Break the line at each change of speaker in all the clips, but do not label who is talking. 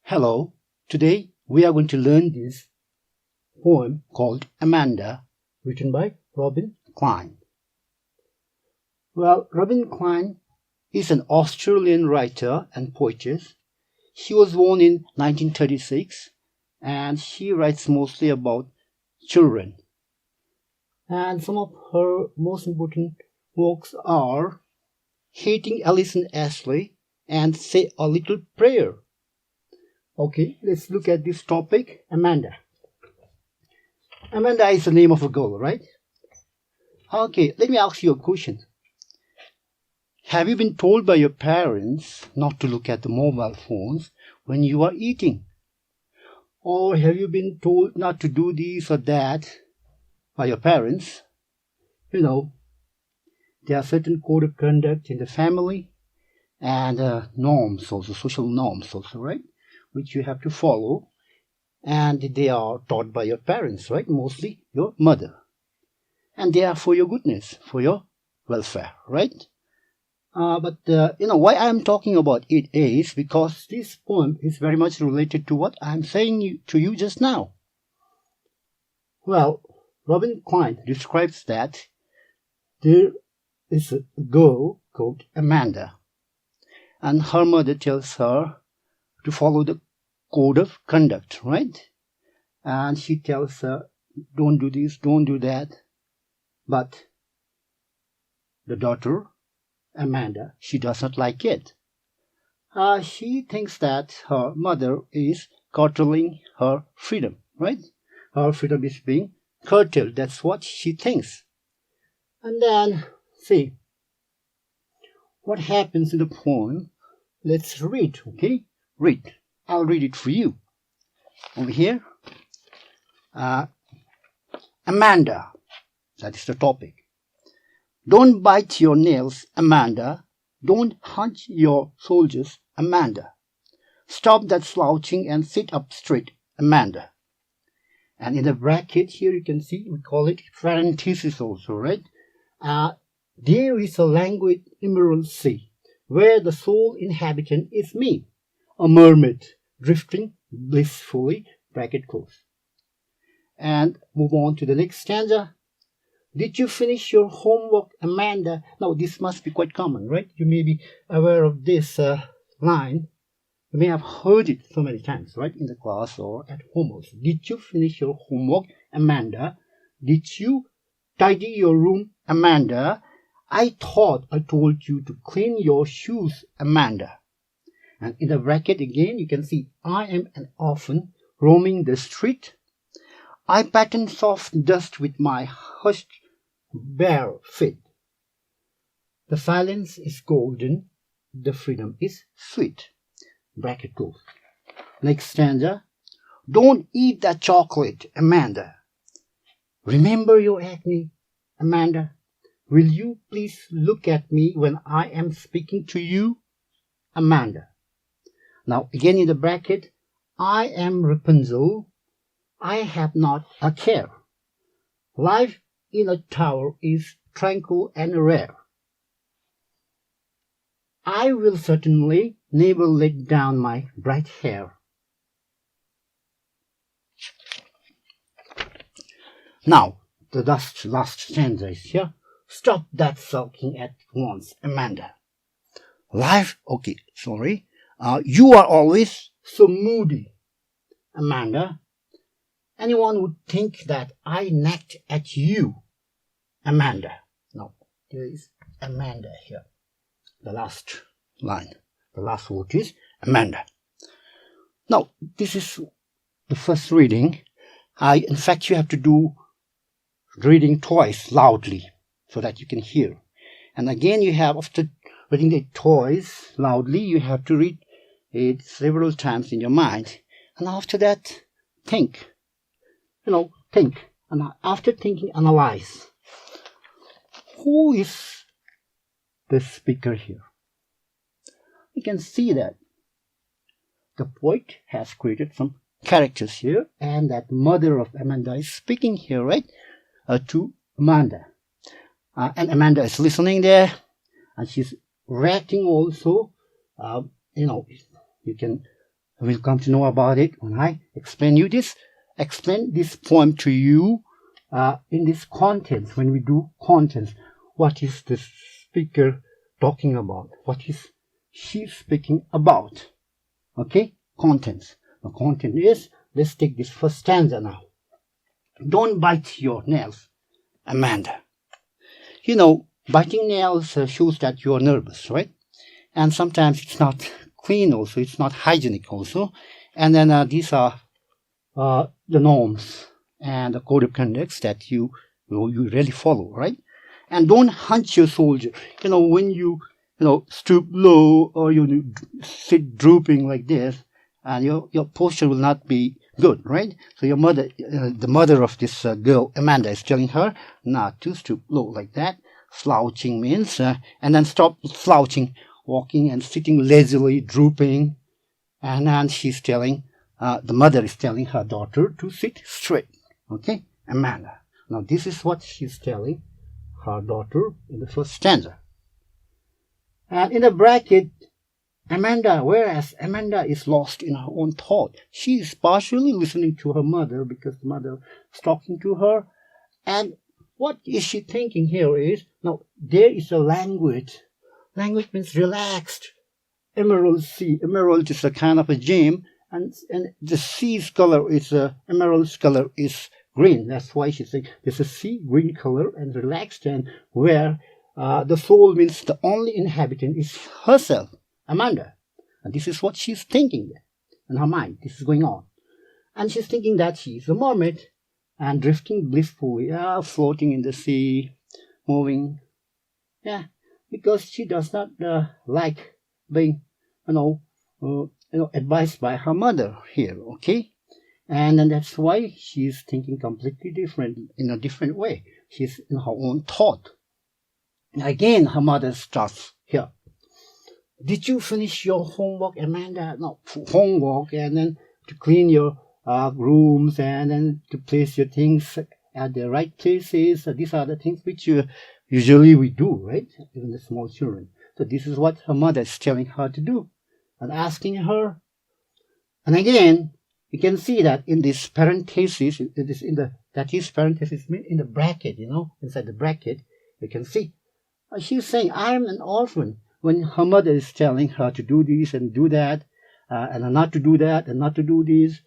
Hello, today we are going to learn this poem called Amanda, written by Robin Klein. Well, Robin Klein is an Australian writer and poetess. She was born in 1936 and she writes mostly about children. And some of her most important works are Hating Alice and Ashley and Say a Little Prayer. Okay, let's look at this topic, Amanda. Amanda is the name of a girl, right? Okay, let me ask you a question. Have you been told by your parents not to look at the mobile phones when you are eating? Or have you been told not to do this or that by your parents? You know, there are certain code of conduct in the family and norms also, social norms also, right? Which you have to follow, and they are taught by your parents, right? Mostly your mother. And they are for your goodness, for your welfare, right? But why I'm talking about it is because this poem is very much related to what I'm saying to you just now. Well, Robin Klein describes that there is a girl called Amanda, and her mother tells her to follow the code of conduct, right? And she tells her, don't do this, don't do that. But the daughter, Amanda, she does not like it. She thinks that her mother is curtailing her freedom, right? Her freedom is being curtailed. That's what she thinks. And then, see, what happens in the poem? Let's read, okay? Read. I'll read it for you. Over here. Amanda. That is the topic. Don't bite your nails, Amanda. Don't hunch your soldiers, Amanda. Stop that slouching and sit up straight, Amanda. And in the bracket here you can see, we call it parenthesis also, right? There is a languid emerald sea, where the sole inhabitant is me, a mermaid drifting blissfully, bracket close. And move on to the next stanza. Did you finish your homework, Amanda? Now, this must be quite common, right? You may be aware of this line. You may have heard it so many times, right? In the class or at home also. Did you finish your homework, Amanda? Did you tidy your room, Amanda? I thought I told you to clean your shoes, Amanda. And in the bracket again, you can see, I am an orphan roaming the street. I pattern soft dust with my hushed bare feet. The silence is golden, the freedom is sweet. Bracket close. Next stanza. Don't eat that chocolate, Amanda. Remember your acne, Amanda. Will you please look at me when I am speaking to you, Amanda? Now, again in the bracket, I am Rapunzel, I have not a care. Life in a tower is tranquil and rare. I will certainly never let down my bright hair. Now, the last stanza is here. Stop that sulking at once, Amanda. You are always so moody, Amanda. Anyone would think that I nagged at you, Amanda. Now, there is Amanda here. The last line, the last word is Amanda. Now, this is the first reading. In fact, you have to do reading twice loudly so that you can hear. And again, you have, after reading it twice loudly, you have to read it several times in your mind. And after that, think. Think. And after thinking, analyze. Who is the speaker here? You can see that the poet has created some characters here, and that mother of Amanda is speaking here, right? To Amanda. And Amanda is listening there, and she's reacting also. You can We'll come to know about it when I explain this poem to you in this contents. When we do contents, what is the speaker talking about? What is she speaking about? Okay, contents. The content is, let's take this first stanza now. Don't bite your nails, Amanda. You know, biting nails shows that you are nervous, right? And sometimes it's not clean also, it's not hygienic also. And then these are the norms and the code of conduct that you really follow, right? And don't hunch your soldier. You know, when you stoop low or you sit drooping like this, and your posture will not be good, right? So your mother, the mother of this girl, Amanda, is telling her not to stoop low like that. Slouching means, and then stop slouching, walking and sitting lazily, drooping. And then she's telling, the mother is telling her daughter to sit straight. Okay, Amanda. Now this is what she's telling her daughter in the first stanza. And in the bracket, Amanda, whereas Amanda is lost in her own thought. She is partially listening to her mother because the mother is talking to her. And what is she thinking here is, now there is a language. Language means relaxed. Emerald sea. Emerald is a kind of a gem. And the sea's color is, emerald's color is green. That's why she's saying there's a sea green color and relaxed, and where the soul means the only inhabitant is herself, Amanda. And this is what she's thinking in her mind. This is going on. And she's thinking that she's a mermaid and drifting blissfully, floating in the sea, moving. Yeah, because she does not like being, advised by her mother here, okay? And then that's why she's thinking completely different, in a different way. She's in her own thought. Again, her mother starts here. Did you finish your homework, Amanda? No, homework, and then to clean your rooms, and then to place your things at the right places. These are the things which usually we do, right? Even the small children. So this is what her mother is telling her to do and asking her. And again, you can see that in this parenthesis, it is in the parenthesis in the bracket, inside the bracket, you can see she's saying, I'm an orphan, when her mother is telling her to do this and do that, and not to do that and not to do this.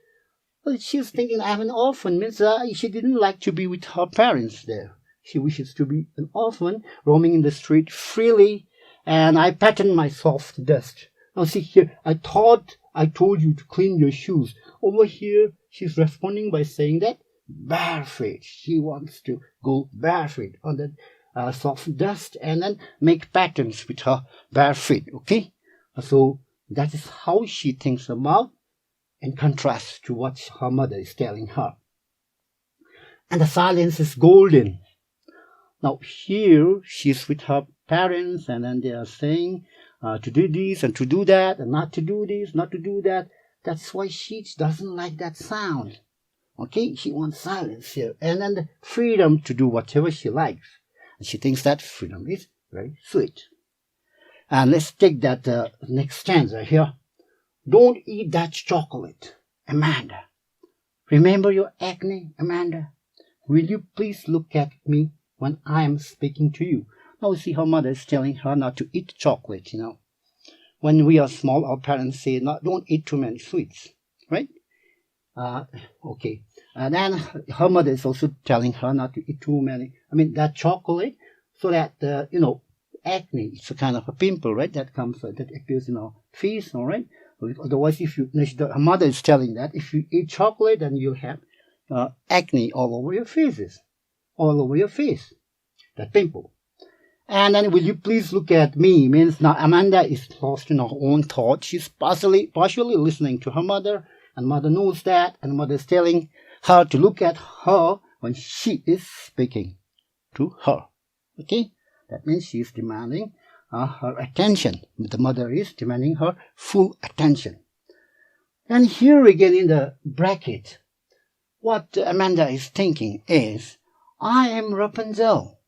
Well, she's thinking, I'm an orphan, means she didn't like to be with her parents there. She wishes to be an orphan, roaming in the street freely, and I pattern my soft dust. Now see here, I thought I told you to clean your shoes. Over here, she's responding by saying that barefoot. She wants to go barefoot on the soft dust and then make patterns with her bare feet, okay? So that is how she thinks about, in contrast to what her mother is telling her. And the silence is golden. Now here she's with her parents, and then they are saying to do this and to do that, and not to do this, not to do that. That's why she doesn't like that sound. Okay, she wants silence here, and then the freedom to do whatever she likes. And she thinks that freedom is very sweet. And let's take that next stanza here. Don't eat that chocolate, Amanda. Remember your acne, Amanda? Will you please look at me when I am speaking to you? Now see, her mother is telling her not to eat chocolate, When we are small, our parents say, don't eat too many sweets, right? Okay. And then her mother is also telling her not to eat too many, that chocolate, so that, acne, it's a kind of a pimple, right? That appears in our face, all right? Otherwise, her mother is telling that if you eat chocolate, then you'll have acne all over your face, that pimple. And then, will you please look at me? Means now Amanda is lost in her own thought. She's partially listening to her mother, and mother knows that, and mother is telling her to look at her when she is speaking to her. Okay? That means she is demanding her attention. The mother is demanding her full attention. And here again in the bracket, what Amanda is thinking is, I am Rapunzel.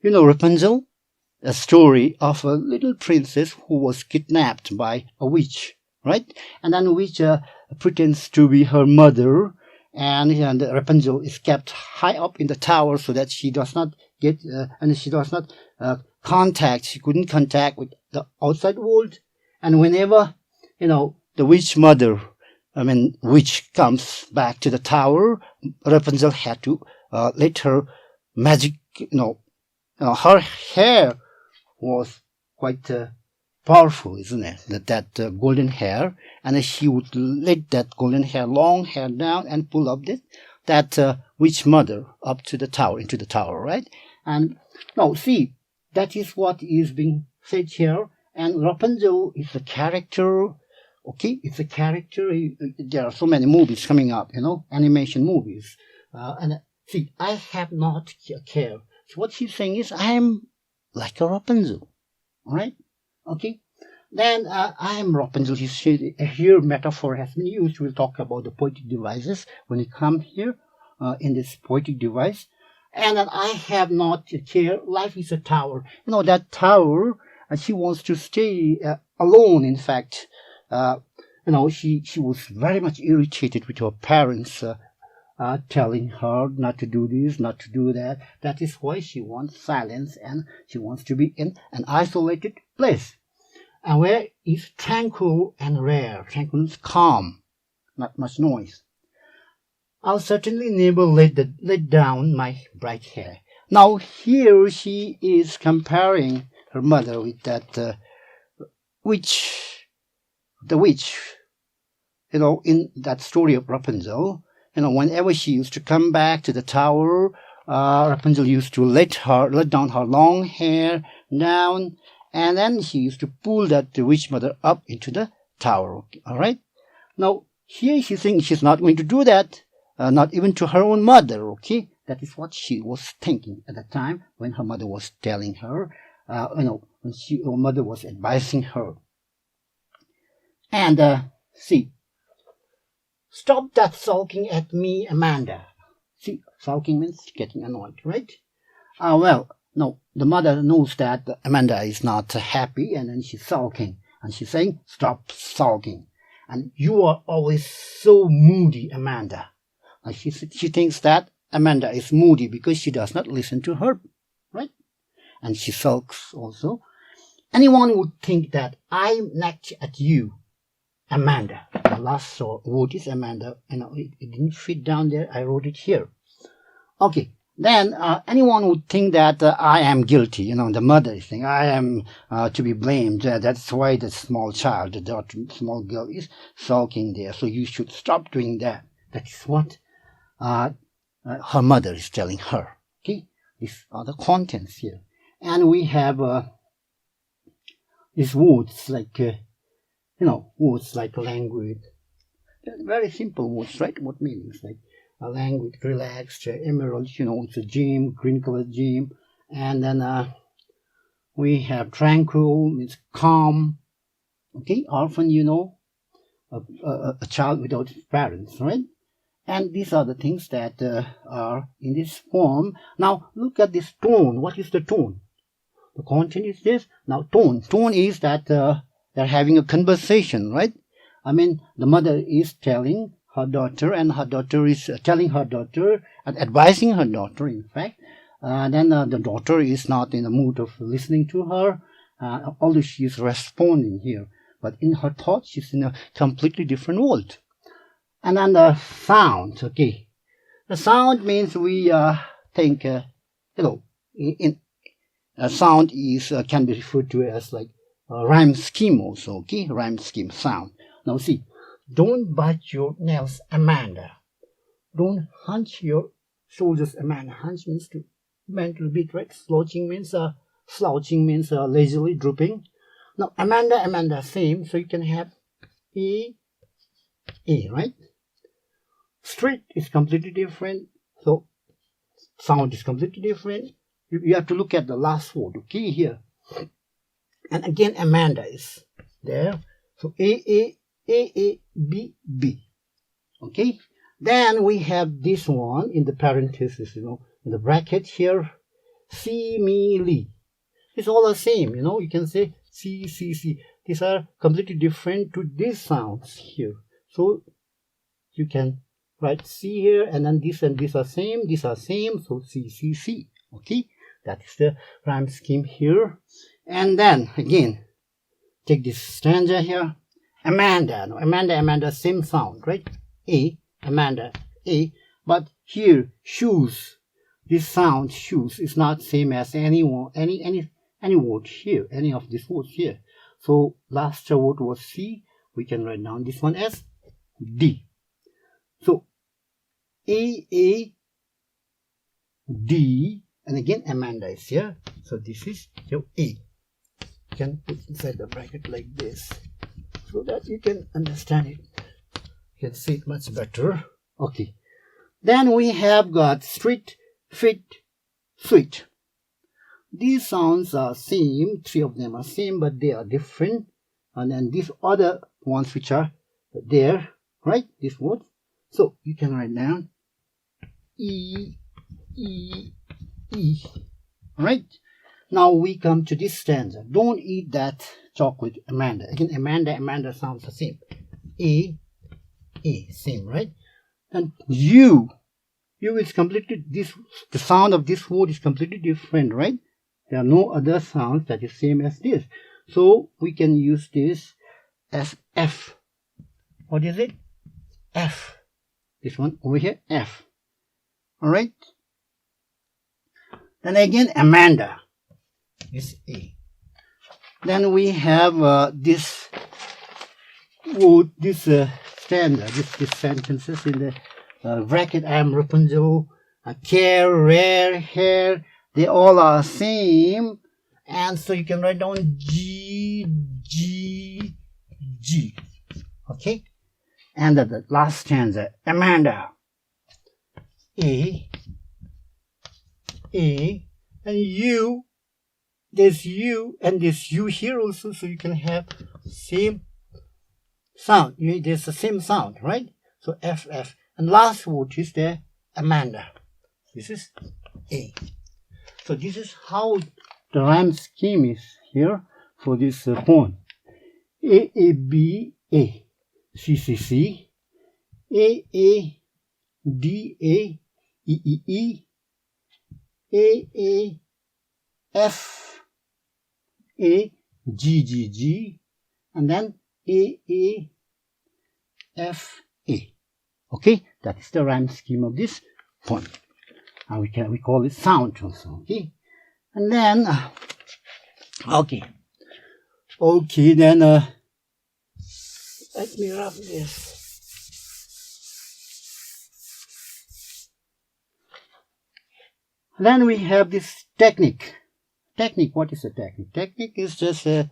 You know Rapunzel? A story of a little princess who was kidnapped by a witch. right? And then which pretends to be her mother, and Rapunzel is kept high up in the tower so that she does not get and she does not she couldn't contact with the outside world. And whenever the witch mother, witch comes back to the tower, Rapunzel had to let her magic, her hair was quite powerful, isn't it? That golden hair, and she would let that golden hair, long hair down and pull up that witch mother up to the tower, into the tower, right? And now see, that is what is being said here. And Rapunzel is a character. Okay, it's a character. There are so many movies coming up, animation movies. And see, I have not care. So what she's saying is, I am like a Rapunzel, right? Okay. Then I am Rapunzel. Here metaphor has been used. We'll talk about the poetic devices when it comes here in this poetic device. And then I have not care. Life is a tower. That tower. She wants to stay alone. In fact, she was very much irritated with her parents telling her not to do this, not to do that. That is why she wants silence, and she wants to be in an isolated place, and where is tranquil and rare. Tranquil means calm, not much noise. I'll certainly never let down my bright hair. Now here she is comparing her mother with that witch, the witch, in that story of Rapunzel. Whenever she used to come back to the tower, Rapunzel used to let down her long hair down, and then she used to pull that witch mother up into the tower. All right. Now here she's saying she's not going to do that, not even to her own mother. Okay, that is what she was thinking at the time when her mother was telling her. When her mother was advising her. And see, stop that sulking at me, Amanda. See, sulking means getting annoyed, right? Well, no, the mother knows that Amanda is not happy, and then she's sulking, and she's saying, stop sulking. And you are always so moody, Amanda. And she thinks that Amanda is moody because she does not listen to her, right? And she sulks also. Anyone would think that I'm not at you, Amanda. The last word is Amanda. It didn't fit down there. I wrote it here. Okay. Then anyone would think that I am guilty. The mother is saying I am to be blamed. That's why the small child, the small girl, is sulking there. So you should stop doing that. That is what her mother is telling her. Okay. These are the contents here. And we have these words like, words like languid. Very simple words, right? What meanings? Like languid, relaxed, emerald, it's a gem, green colored gem. And then we have tranquil, means calm. Okay, orphan, a child without parents, right? And these are the things that are in this form. Now, look at this tone. What is the tone? The content is this. Now, tone. Tone is that they're having a conversation, right? The mother is telling her daughter, and her daughter is telling her daughter, and advising her daughter, in fact. Then the daughter is not in the mood of listening to her, although she is responding here. But in her thoughts, she's in a completely different world. And then the sound, okay. The sound means we think, in sound is can be referred to as like a rhyme scheme also, okay? Rhyme scheme, sound. Now see, don't bite your nails, Amanda. Don't hunch your shoulders, Amanda. Hunch means to bend a bit, right? Slouching means lazily drooping. Now Amanda, same. So you can have E, right? Straight is completely different. So sound is completely different. You have to look at the last word, okay, here. And again, Amanda is there. So A, B, B. Okay? Then we have this one in the parenthesis, in the bracket here, C, me, Lee. It's all the same, you can say C. these are completely different to these sounds here. So you can write C here, and then this and these are same, so C, C, C. Okay, that is the rhyme scheme here. And then again, take this stanza here. Amanda, no, Amanda, same sound, right? A, Amanda, A. But here, shoes, this sound, shoes, is not same as any word here, any of these words here. So last word was C. We can write down this one as D. So A, D, and again Amanda is here. So this is your A. You can put inside the bracket like this, so that you can understand it. You can see it much better. Okay. Then we have got street, fit, sweet. These sounds are same. 3 of them are same, but they are different. And then these other ones which are there, right? These words. So you can write down E, E, E. Alright? Now we come to this stanza. Don't eat that chocolate, Amanda. Again, Amanda sounds the same. A, same, right? And you is completely, the sound of this word is completely different, right? There are no other sounds that is same as this. So we can use this as F. What is it? F. This one over here, F. Alright? Then again, Amanda is A. Then we have this word, this stanza, these sentences in the bracket. I am Rapunzel, care, rare, hair, they all are same. And so you can write down G, G, G. Okay? And the last stanza, Amanda. A, and you, there's you, and there's you here also, so you can have same sound. There's the same sound, right? So F, F. And last word is there, Amanda. This is A. So this is how the rhyme scheme is here for this poem. A, B, A. C, C, C. A, D, A. E, E, E. F, A, G, G, G. And then A, F, A. Okay, that is the rhyme scheme of this poem. And we call it sound also. Okay, and then then let me rub this. Then we have this technique. What is a technique? Technique is just the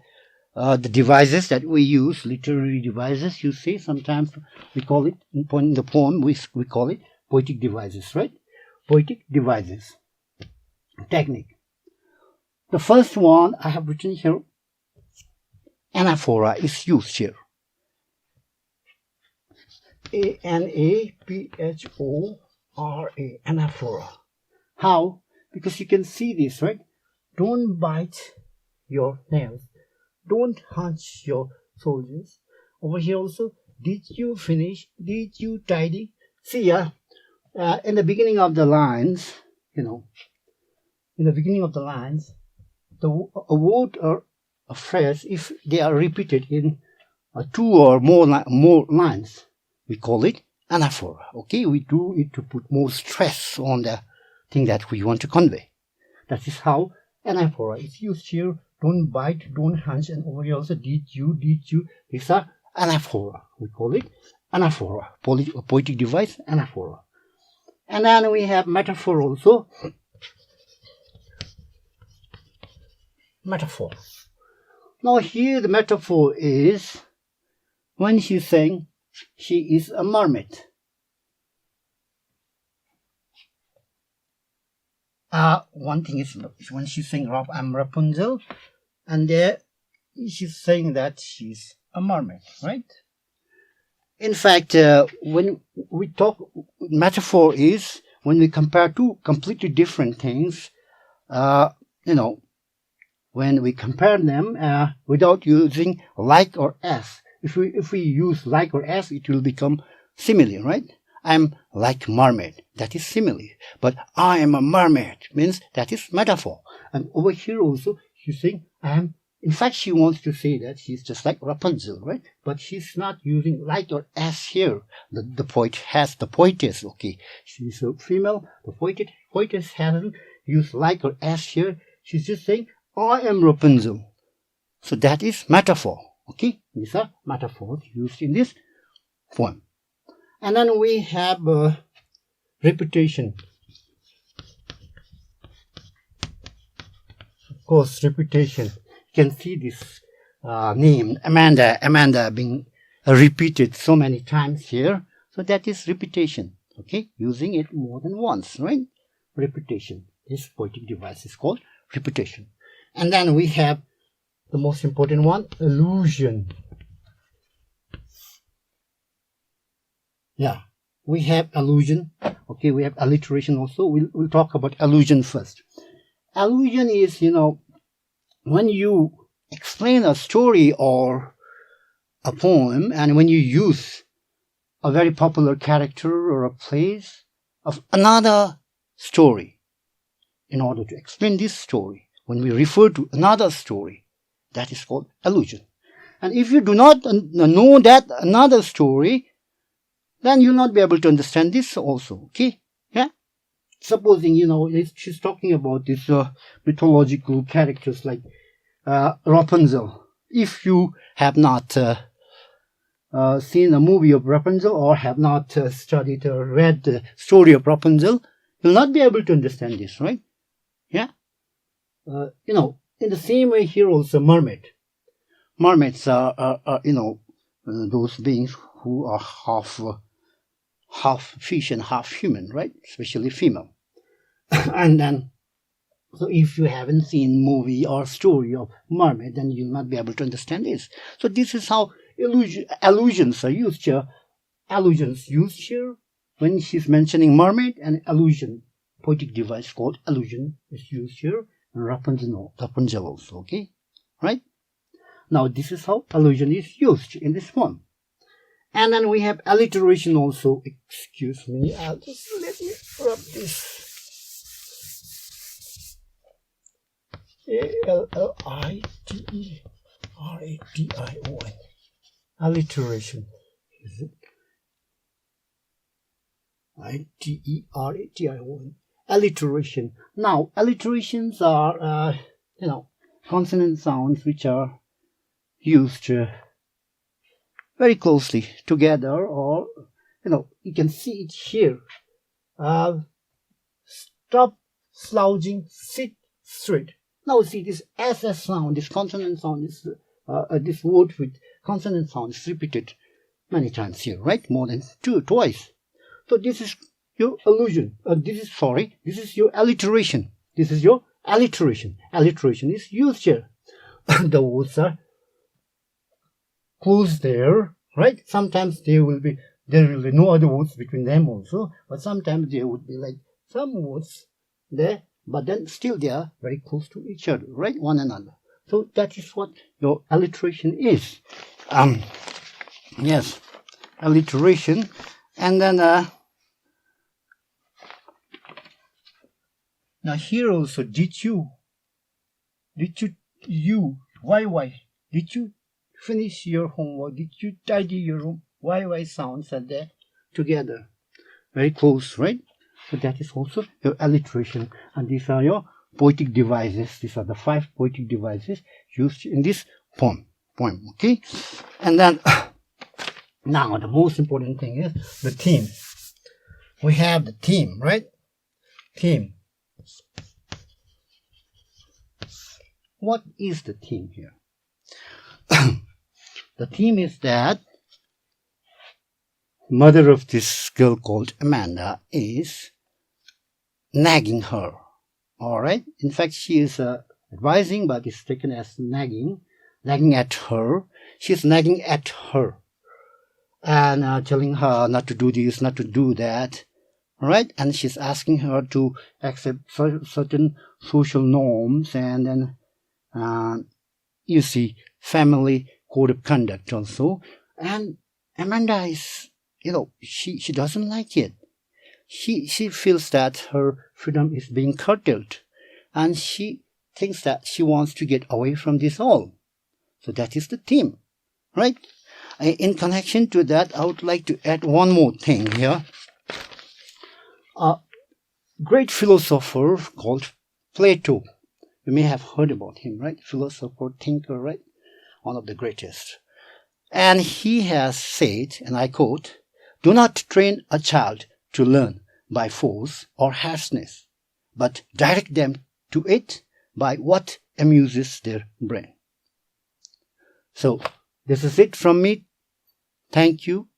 devices that we use, literary devices. You see, sometimes we call it in the poem. We call it poetic devices, right? Poetic devices. Technique. The first one I have written here. Anaphora is used here. A-N-A-P-H-O-R-A. Anaphora. How? Because you can see this, right? Don't bite your nails. Don't hunch your soldiers. Over here also, did you finish? Did you tidy? See, in the beginning of the lines, a word or a phrase, if they are repeated in 2 or more lines, we call it anaphora. Okay, we do it to put more stress on the thing that we want to convey. That is how anaphora is used here. Don't bite, don't hunch, and over here also, did you. These are anaphora. We call it anaphora. Poetic device, anaphora. And then we have metaphor also. Metaphor. Now here the metaphor is when she's saying she is a mermaid. One thing is when she's saying I'm Rapunzel, and there she's saying that she's a mermaid, right? In fact, when we talk, metaphor is when we compare two completely different things. when we compare them without using like or as. If we use like or as, it will become simile, right? I'm like mermaid. That is simile. But I am a mermaid means that is metaphor. And over here also, she's saying I am. In fact, she wants to say that she's just like Rapunzel, right? But she's not using like or as here. The poet has the poetess, okay? She's a female. The poetess hasn't used like or as here. She's just saying, I am Rapunzel. So that is metaphor, okay? These are metaphors used in this poem. And then we have reputation. Of course, reputation. You can see this name, Amanda being repeated so many times here. So that is reputation, okay? Using it more than once, right? Reputation. This poetic device is called reputation. And then we have the most important one, allusion. Yeah, we have allusion. Okay, we have alliteration also. We'll talk about allusion first. Allusion is, when you explain a story or a poem, and when you use a very popular character or a place of another story in order to explain this story, when we refer to another story, that is called allusion. And if you do not know that another story, then you'll not be able to understand this also, okay? Yeah? Supposing, she's talking about these mythological characters like Rapunzel. If you have not seen a movie of Rapunzel or have not studied or read the story of Rapunzel, you'll not be able to understand this, right? Yeah? In the same way here also mermaid. Mermaids are those beings who are half fish and half human, right? Especially female. And then, so if you haven't seen movie or story of mermaid, then you'll not be able to understand this. So this is how allusions are used here. Allusions used here when she's mentioning mermaid, and allusion, poetic device called allusion is used here. And Rapunzel also, okay? Right? Now this is how allusion is used in this poem. And then we have alliteration also. Excuse me, let me rub this. Alliteration. Alliteration. Is it? Iteration. Alliteration. Now, alliterations are, consonant sounds which are used very closely together, or, you can see it here. Stop slouching, sit straight. Now see this SS sound, this consonant sound is, this word with consonant sound is repeated many times here, right? More than twice. So this is your allusion. This is your alliteration. This is your alliteration. Alliteration is used here. The words are close there, right? Sometimes there will be no other words between them also, but sometimes there would be like some words there, but then still they are very close to each other, right? One another. So that is what your alliteration is. Yes, alliteration. And then now here also, did you finish your homework? Did you tidy your room? YY sounds are there together. Very close, right? So that is also your alliteration. And these are your poetic devices. These are the 5 poetic devices used in this poem. Okay? And then, now the most important thing is the theme. We have the theme, right? Theme. What is the theme here? The theme is that mother of this girl called Amanda is nagging her. Alright? In fact, she is advising, but it's taken as nagging at her. She's nagging at her and telling her not to do this, not to do that. Alright? And she's asking her to accept certain social norms and then And you see family code of conduct also. And Amanda is, she doesn't like it. She feels that her freedom is being curtailed, and she thinks that she wants to get away from this all. So that is the theme, right? In connection to that, I would like to add one more thing here. A great philosopher called Plato. You may have heard about him, right? Philosopher, thinker, right? One of the greatest. And he has said, and I quote, "Do not train a child to learn by force or harshness, but direct them to it by what amuses their brain." So this is it from me. Thank you.